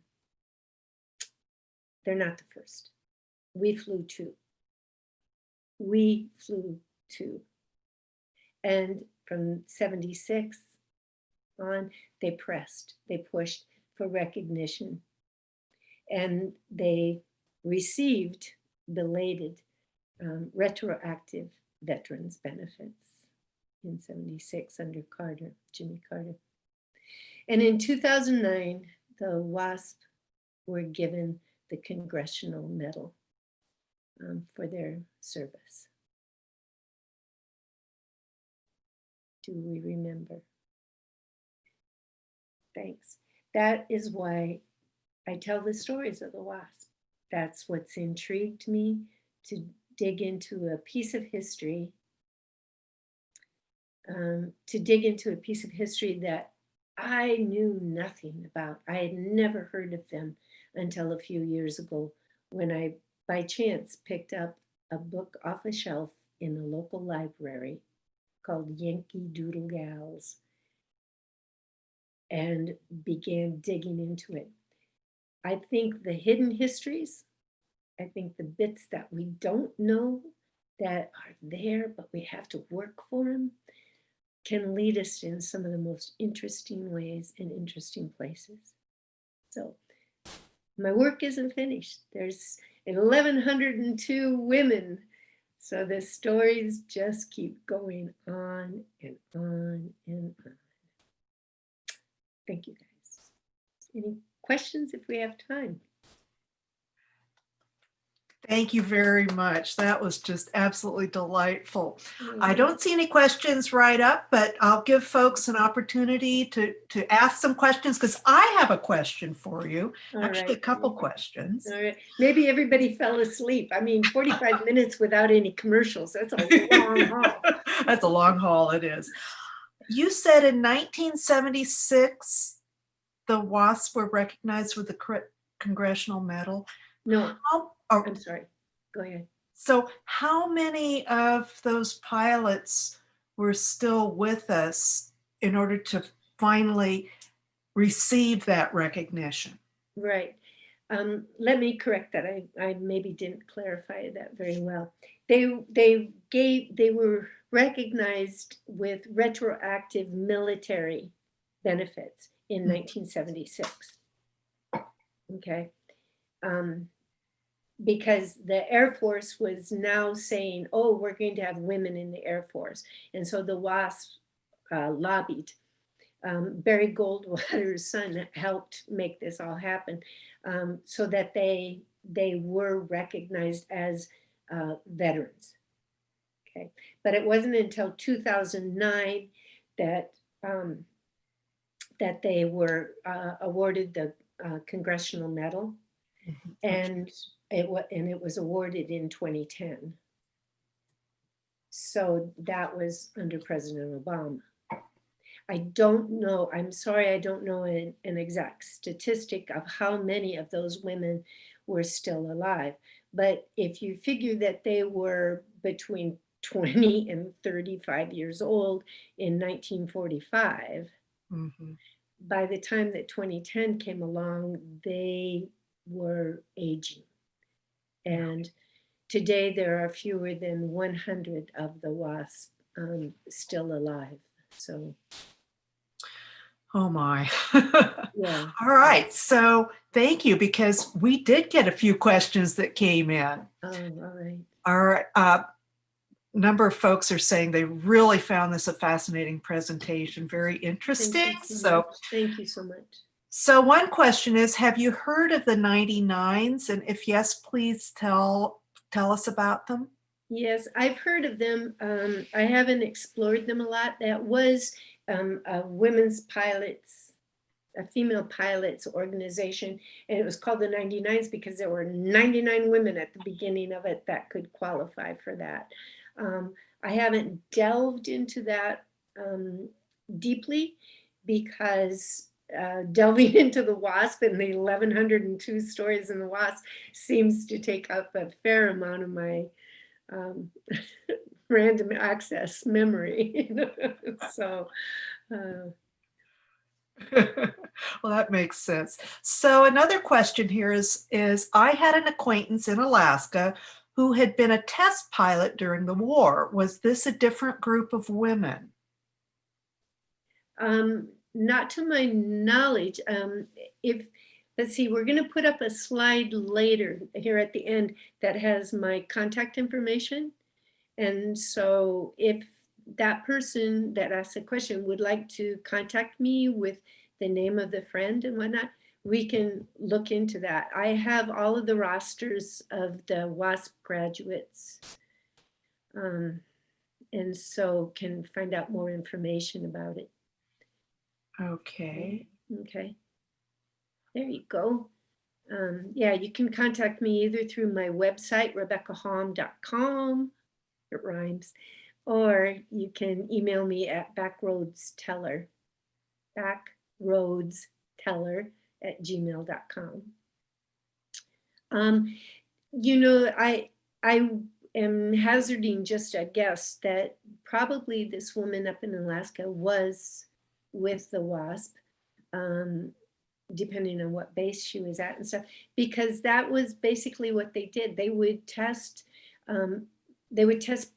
not the first. We flew two. We flew two. And from 76 on, they pressed, they pushed for recognition. And they received belated retroactive veterans benefits in 76 under Carter, Jimmy Carter. And in 2009, the WASP were given the Congressional Medal for their service. Do we remember? Thanks. That is why I tell the stories of the WASP. That's what's intrigued me to dig into a piece of history, that I knew nothing about. I had never heard of them until a few years ago when I, by chance, picked up a book off a shelf in a local library called Yankee Doodle Gals and began digging into it. I think the hidden histories, I think the bits that we don't know that are there, but we have to work for them, can lead us in some of the most interesting ways and interesting places. So my work isn't finished. There's 1,102 women. So the stories just keep going on and on and on. Thank you, guys. Any questions if we have time? Thank you very much. That was just absolutely delightful. I don't see any questions right up, but I'll give folks an opportunity to ask some questions because I have a question for you. Actually, a couple questions. All right. Maybe everybody fell asleep. I mean, 45 minutes without any commercials. That's a long haul. That's a long haul, it is. You said in 1976, the WASP were recognized with the Congressional Medal. No. I'm sorry, go ahead. So how many of those pilots were still with us in order to finally receive that recognition? Right. Let me correct that. I maybe didn't clarify that very well. They were recognized with retroactive military benefits in 1976. Okay. Because the Air Force was now saying, oh, we're going to have women in the Air Force. And so the WASP lobbied. Barry Goldwater's son helped make this all happen so that they were recognized as veterans. Okay, but it wasn't until 2009 that that they were awarded the Congressional Medal. Mm-hmm. And it was awarded in 2010. So that was under President Obama. I don't know, I'm sorry, I don't know an exact statistic of how many of those women were still alive. But if you figure that they were between 20 and 35 years old in 1945, mm-hmm. by the time that 2010 came along, they were aging. And today there are fewer than 100 of the WASP still alive. So, Oh my. Yeah. All right. So thank you, because we did get a few questions that came in. Oh, all right. Our number of folks are saying they really found this a fascinating presentation, very interesting. Thank you so much. So one question is, have you heard of the 99s? And if yes, please tell us about them. Yes, I've heard of them. I haven't explored them a lot. That was a women's pilots, a female pilots organization, and it was called the 99s because there were 99 women at the beginning of it that could qualify for that. I haven't delved into that deeply because delving into the WASP and the 1102 stories in the WASP seems to take up a fair amount of my random access memory. So well, that makes sense. So another question here is I had an acquaintance in Alaska who had been a test pilot during the war. Was this a different group of women? not to my knowledge. If let's see, we're going to put up a slide later here at the end that has my contact information. And so if that person that asked the question would like to contact me with the name of the friend and whatnot, we can look into that. I have all of the rosters of the WASP graduates. And so can find out more information about it. Okay. Okay. There you go. Yeah, you can contact me either through my website, RebeccaHom.com, it rhymes, or you can email me at backroadsteller, backroadsteller@gmail.com. You know, I am hazarding just a guess that probably this woman up in Alaska was with the WASP, depending on what base she was at and stuff, because that was basically what they did. They would test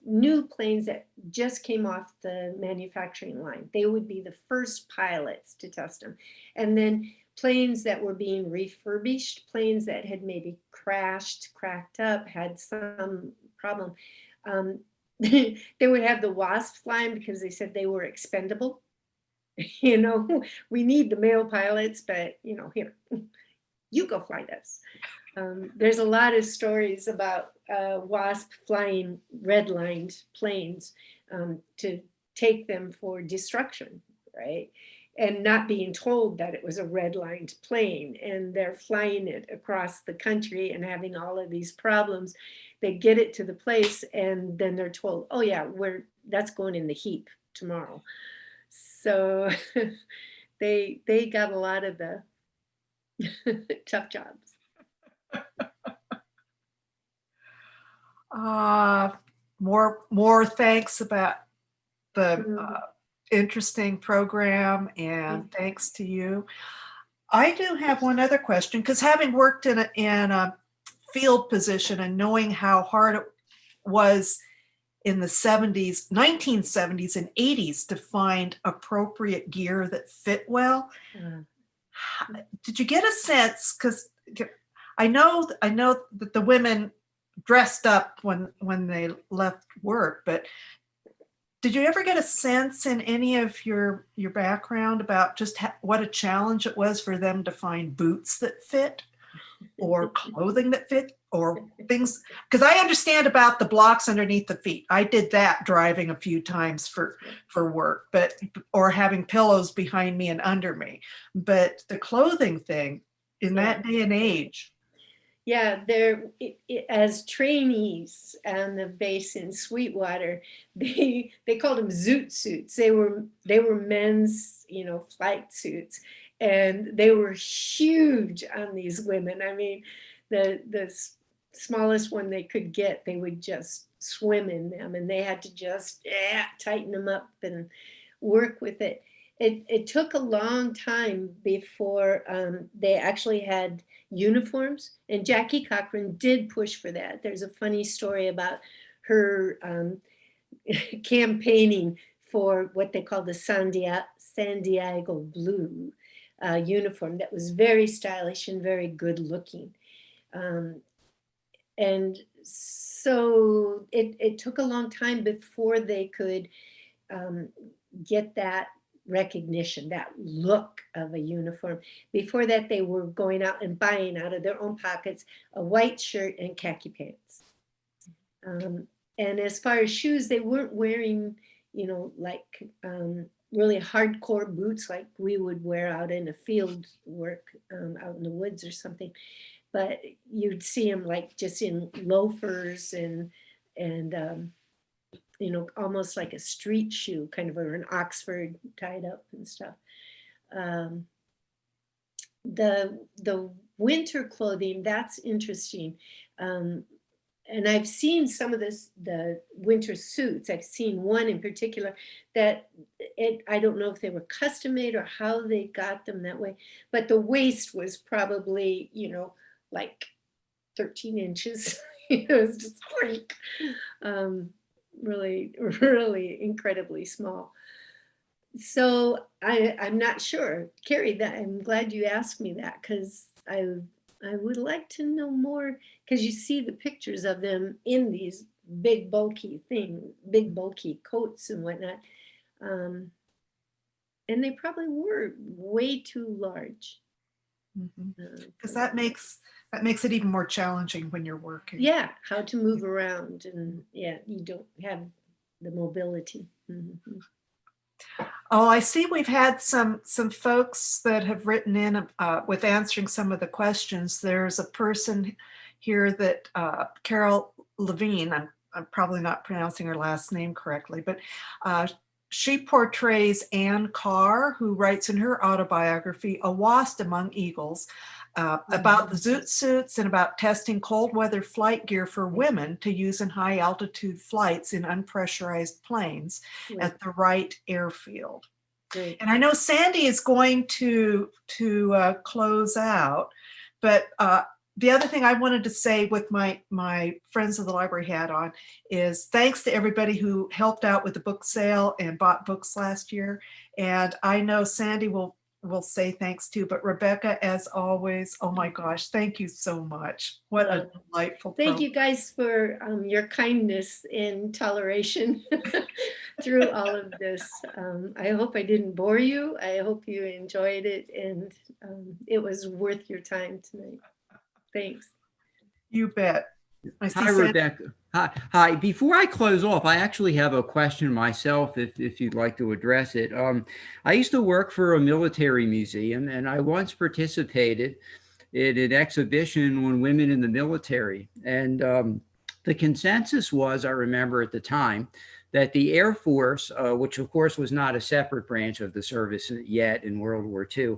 new planes that just came off the manufacturing line. They would be the first pilots to test them. And then planes that were being refurbished, planes that had maybe crashed, cracked up, had some problem, they would have the WASP flying because they said they were expendable. You know, we need the male pilots, but you know, here, you go fly this. There's a lot of stories about WASP flying red-lined planes to take them for destruction, right? And not being told that it was a red-lined plane, and they're flying it across the country and having all of these problems. They get it to the place, and then they're told, "Oh yeah, that's going in the heap tomorrow." So they got a lot of the tough jobs. More thanks about the interesting program, and thanks to you. I do have one other question, because having worked in a field position and knowing how hard it was in the 70s, 1970s and 80s to find appropriate gear that fit well. Did you get a sense, because I know that the women dressed up when they left work, but did you ever get a sense in any of your background about just what a challenge it was for them to find boots that fit, or clothing that fit, or things? Because I understand about the blocks underneath the feet. I did that driving a few times for work, or having pillows behind me and under me. But the clothing thing in that day and age. Yeah, as trainees on the base in Sweetwater, they called them zoot suits. They were men's, flight suits, and they were huge on these women. I mean, the smallest one they could get, they would just swim in them, and they had to just tighten them up and work with it. It took a long time before they actually had uniforms, and Jackie Cochran did push for that. There's a funny story about her campaigning for what they call the San Diego blue uniform that was very stylish and very good looking. And so it took a long time before they could get that recognition, that look of a uniform. Before that, they were going out and buying out of their own pockets a white shirt and khaki pants. And as far as shoes, they weren't wearing, you know, like really hardcore boots like we would wear out in a field work out in the woods or something. But you'd see them like just in loafers and you know, almost like a street shoe, kind of, or an Oxford tied up and stuff. The winter clothing, that's interesting. And I've seen some of the winter suits. I've seen one in particular that I don't know if they were custom made or how they got them that way, but the waist was probably, you know, like 13 inches. It was just like, really, really incredibly small. So I'm not sure, Carrie, that I'm glad you asked me that, because I would like to know more, because you see the pictures of them in these big bulky coats and whatnot. And they probably were way too large. Because that makes it even more challenging when you're working. Yeah, how to move around, and yeah, you don't have the mobility. Oh, I see we've had some folks that have written in with answering some of the questions. There's a person here that Carol Levine, I'm probably not pronouncing her last name correctly, but she portrays Ann Carr, who writes in her autobiography, A Wasp Among Eagles, about the zoot suits and about testing cold weather flight gear for women to use in high altitude flights in unpressurized planes at the Wright airfield. Great. And I know Sandy is going to close out, but the other thing I wanted to say with my Friends of the Library hat on is thanks to everybody who helped out with the book sale and bought books last year. And I know Sandy will say thanks too, but Rebecca, as always, oh my gosh, thank you so much. What a delightful Thank you guys for your kindness and toleration through all of this. I hope I didn't bore you. I hope you enjoyed it, and it was worth your time tonight. Thanks. You bet. Hi, Rebecca. Hi. Before I close off, I actually have a question myself, if you'd like to address it. I used to work for a military museum, and I once participated in an exhibition on women in the military. And the consensus was, I remember at the time, that the Air Force, which of course was not a separate branch of the service yet in World War II,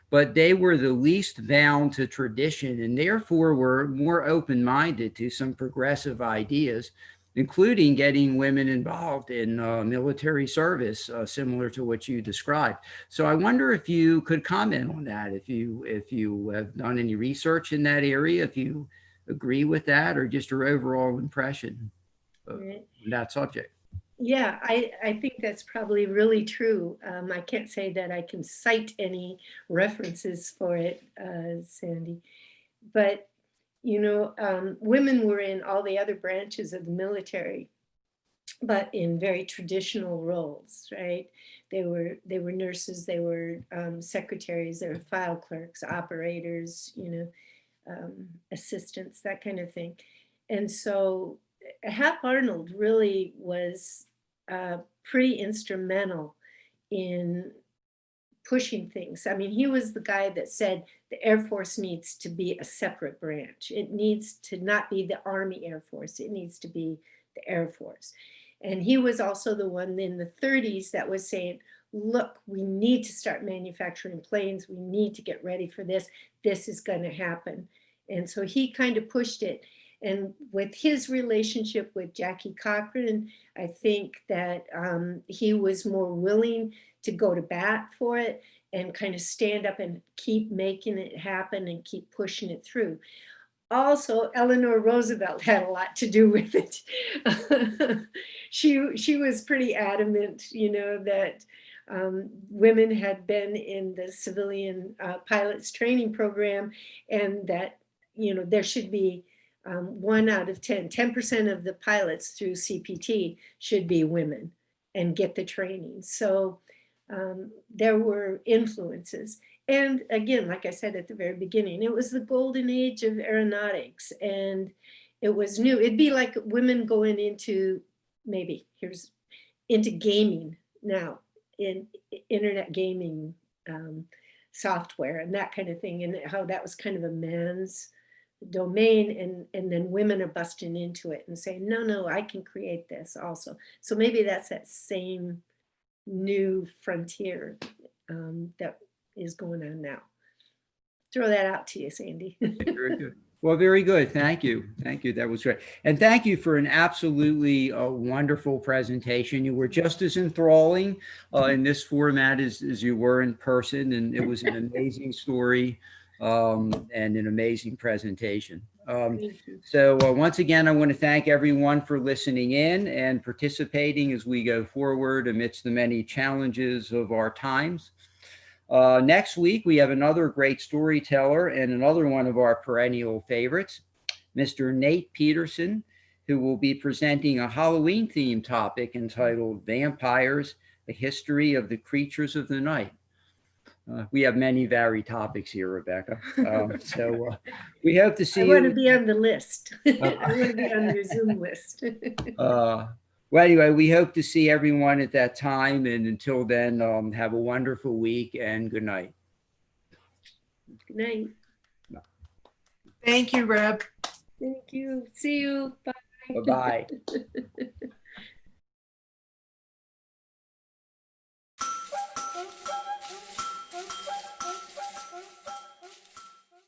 but they were the least bound to tradition and therefore were more open-minded to some progressive ideas, including getting women involved in military service, similar to what you described. So I wonder if you could comment on that, if you have done any research in that area, if you agree with that, or just your overall impression of that subject. Yeah, I think that's probably really true. I can't say that I can cite any references for it, Sandy, but you know, women were in all the other branches of the military, but in very traditional roles, right? They were nurses, they were secretaries, they were file clerks, operators, you know, assistants, that kind of thing. And so Hap Arnold really was pretty instrumental in pushing things. I mean, he was the guy that said the Air Force needs to be a separate branch. It needs to not be the Army Air Force. It needs to be the Air Force. And he was also the one in the 30s that was saying, look, we need to start manufacturing planes. We need to get ready for this. This is going to happen. And so he kind of pushed it. And with his relationship with Jackie Cochran, I think that he was more willing to go to bat for it and kind of stand up and keep making it happen and keep pushing it through. Also, Eleanor Roosevelt had a lot to do with it. she was pretty adamant, you know, that women had been in the civilian pilots training program, and that, you know, there should be 1 out of 10% of the pilots through CPT should be women and get the training. So there were influences. And again, like I said at the very beginning, it was the golden age of aeronautics, and it was new. It'd be like women going into, maybe here's, into gaming now, in internet gaming software and that kind of thing, and how that was kind of a man's domain, and then women are busting into it and saying, no, I can create this also. So maybe that's that same new frontier that is going on now. Throw that out to you, Sandy. Very good. Well, very good. Thank you. Thank you. That was great. And thank you for an absolutely wonderful presentation. You were just as enthralling in this format as you were in person. And it was an amazing story and an amazing presentation. So once again, I want to thank everyone for listening in and participating as we go forward amidst the many challenges of our times. Next week, we have another great storyteller and another one of our perennial favorites, Mr. Nate Perderson, who will be presenting a Halloween-themed topic entitled Vampires, A History of the Creatures of the Night. We have many varied topics here, Rebecca. So we hope to see you. I want to be on the list. I want to be on your Zoom list. Well, anyway, we hope to see everyone at that time. And until then, have a wonderful week and good night. Good night. Thank you, Reb. Thank you. See you. Bye. Bye-bye.